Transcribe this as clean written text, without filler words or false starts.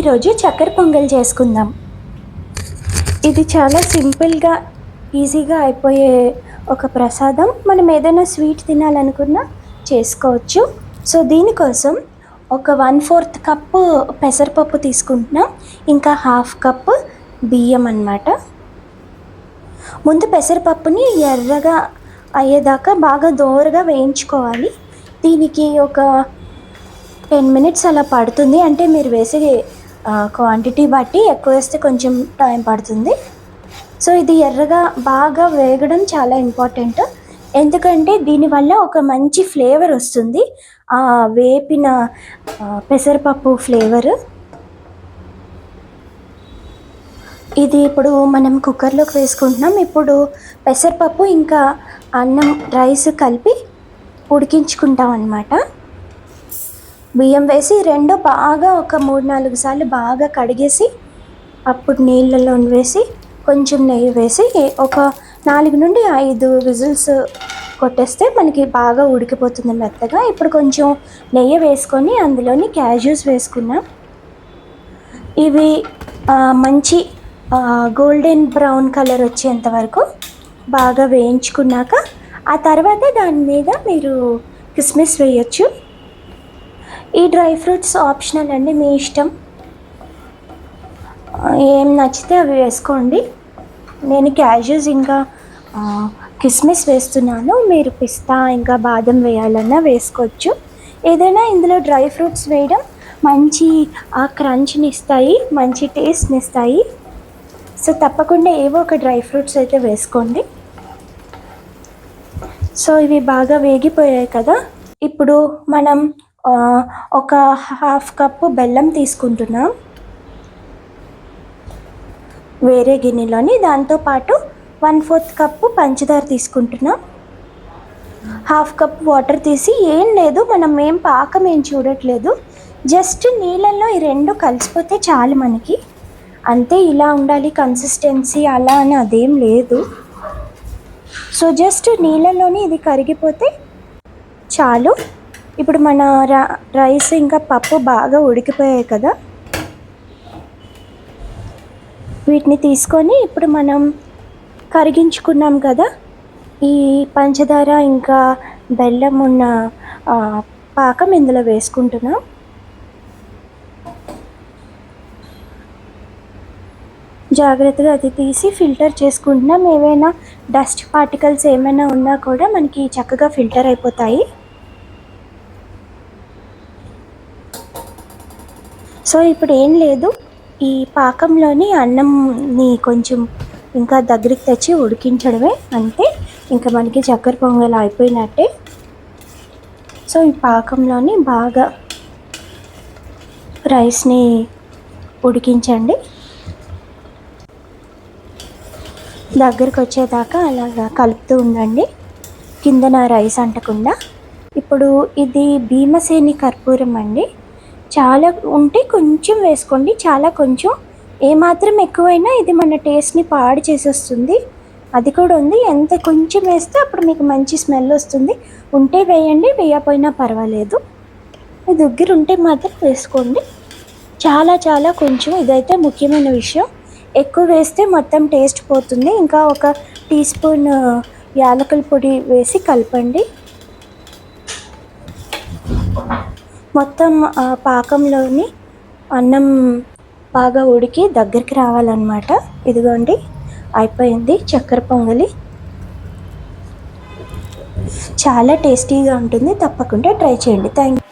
ఈరోజు చక్కెర పొంగల్ చేసుకుందాం. ఇది చాలా సింపుల్గా ఈజీగా అయిపోయే ఒక ప్రసాదం. మనం ఏదైనా స్వీట్ తినాలనుకున్నా చేసుకోవచ్చు. సో దీనికోసం ఒక 1/4 కప్పు పెసరపప్పు తీసుకుంటున్నాం, ఇంకా 1/2 కప్పు బియ్యం అన్నమాట. ముందు పెసరపప్పుని ఎర్రగా అయ్యేదాకా బాగా దోరగా వేయించుకోవాలి. దీనికి ఒక 10 మినిట్స్ అలా పడుతుంది. అంటే మీరు వేసే క్వాంటిటీ బట్టి ఎక్కువ వేస్తే కొంచెం టైం పడుతుంది. సో ఇది ఎర్రగా బాగా వేగడం చాలా ఇంపార్టెంట్. ఎందుకంటే దీనివల్ల ఒక మంచి ఫ్లేవర్ వస్తుంది, ఆ వేపిన పెసరపప్పు ఫ్లేవర్. ఇది ఇప్పుడు మనం కుక్కర్లోకి వేసుకుంటున్నాం. ఇప్పుడు పెసరపప్పు ఇంకా అన్నం రైస్ కలిపి ఉడికించుకుంటాం అన్నమాట. బియ్యం వేసి రెండు బాగా ఒక 3-4 సార్లు బాగా కడిగేసి అప్పుడు నీళ్ళలో వేసి కొంచెం నెయ్యి వేసి ఒక 4 నుండి 5 విజిల్స్ కొట్టేస్తే మనకి బాగా ఉడికిపోతుంది మెత్తగా. ఇప్పుడు కొంచెం నెయ్యి వేసుకొని అందులోని క్యాష్యూస్ వేసుకున్నాం. ఇవి మంచి గోల్డెన్ బ్రౌన్ కలర్ వచ్చేంత వరకు బాగా వేయించుకున్నాక ఆ తర్వాత దాని మీద మీరు కిస్మిస్ వేయచ్చు. ఈ డ్రై ఫ్రూట్స్ ఆప్షనల్ అండి, మీ ఇష్టం, ఏం నచ్చితే అవి వేసుకోండి. నేను క్యాష్యూస్ ఇంకా కిస్మిస్ వేస్తున్నాను. మీరు పిస్తా ఇంకా బాదం వేయాలన్నా వేసుకోవచ్చు. ఏదైనా ఇందులో డ్రై ఫ్రూట్స్ వేయడం మంచి ఆ క్రంచ్ని ఇస్తాయి, మంచి టేస్ట్ని ఇస్తాయి. సో తప్పకుండా ఏవో ఒక డ్రై ఫ్రూట్స్ అయితే వేసుకోండి. సో ఇవి బాగా వేగిపోయాయి కదా. ఇప్పుడు మనం ఒక 1/2 కప్పు బెల్లం తీసుకుంటున్నాం వేరే గిన్నెలోని. దాంతోపాటు 1/4 కప్పు పంచదార తీసుకుంటున్నాం. 1/2 కప్ వాటర్ తీసి, ఏం లేదు, మనం ఏం పాకం ఏం చూడట్లేదు, జస్ట్ నీళ్ళల్లో ఈ రెండు కలిసిపోతే చాలు మనకి. అంతే, ఇలా ఉండాలి కన్సిస్టెన్సీ అలా అని అదేం లేదు. సో జస్ట్ నీళ్ళలోని ఇది కరిగిపోతే చాలు. ఇప్పుడు మన రైస్ ఇంకా పప్పు బాగా ఉడికిపోయాయి కదా. వీటిని తీసుకొని ఇప్పుడు మనం కరిగించుకున్నాం కదా ఈ పంచదార ఇంకా బెల్లం ఉన్న పాకం ఇందులో వేసుకుంటున్నాం. జాగ్రత్తగా అది తీసి ఫిల్టర్ చేసుకుంటున్నాం. ఏవైనా డస్ట్ పార్టికల్స్ ఏమైనా ఉన్నా కూడా మనకి చక్కగా ఫిల్టర్ అయిపోతాయి. సో ఇప్పుడు ఏం లేదు, ఈ పాకంలోని అన్నంని కొంచెం ఇంకా దగ్గరికి తెచ్చి ఉడికించడమే, అంతే. ఇంకా మనకి చక్కెర పొంగల్ అయిపోయినట్టే. సో ఈ పాకంలోని బాగా రైస్ని ఉడికించండి, దగ్గరికి వచ్చేదాకా అలాగా కలుపుతూ ఉండండి, కిందన రైస్ అంటకుండా. ఇప్పుడు ఇది భీమసేని కర్పూరం అండి. చాలా ఉంటే కొంచెం వేసుకోండి, చాలా కొంచెం. ఏమాత్రం ఎక్కువైనా ఇది మన టేస్ట్ని పాడు చేసేస్తుంది. అది కూడా ఉంది, ఎంత కొంచెం వేస్తే అప్పుడు మీకు మంచి స్మెల్ వస్తుంది. ఉంటే వేయండి, వేయకపోయినా పర్వాలేదు. దగ్గర ఉంటే మాత్రం వేసుకోండి. చాలా చాలా కొంచెం, ఇదైతే ముఖ్యమైన విషయం. ఎక్కువ వేస్తే మొత్తం టేస్ట్ పోతుంది. ఇంకా ఒక టీ స్పూన్ యాలకుల పొడి వేసి కలపండి. మొత్తం పాకంలోని అన్నం బాగా ఉడికి దగ్గరికి రావాలన్నమాట. ఇదిగోండి, అయిపోయింది చక్కెర పొంగలి. చాలా టేస్టీగా ఉంటుంది, తప్పకుండా ట్రై చేయండి. Thank you.